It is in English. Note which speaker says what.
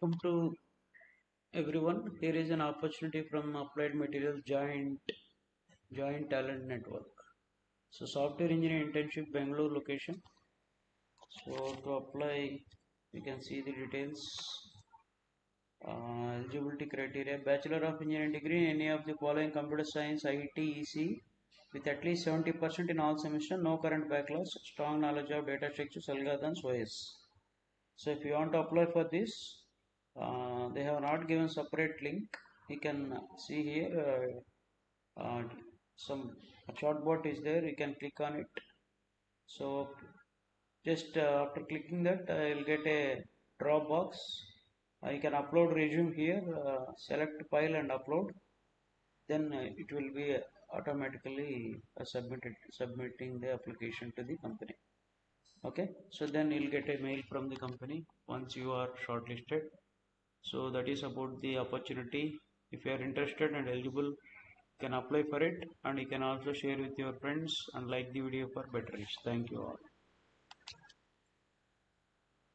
Speaker 1: Welcome to everyone. Here is an opportunity from Applied Materials Giant Talent Network. So software engineering internship Bangalore location. So to apply, you can see the details. Eligibility criteria: Bachelor of Engineering degree in any of the following: Computer Science, IT, EC, with at least 70% in all semesters. No current backlogs. Strong knowledge of data structures, algorithms, OS. So if you want to apply for this, they have not given separate link. You can see here some chatbot is there. You can click on it. So just after clicking that, you'll get a drop box. You can upload resume here. Select file and upload. Then it will be automatically submitting the application to the company. Okay, so then you'll get a mail from the company once you are shortlisted. So that is about the opportunity. If you are interested and eligible, you can apply for it, and you can also share with your friends and like the video for better reach. Thank you all.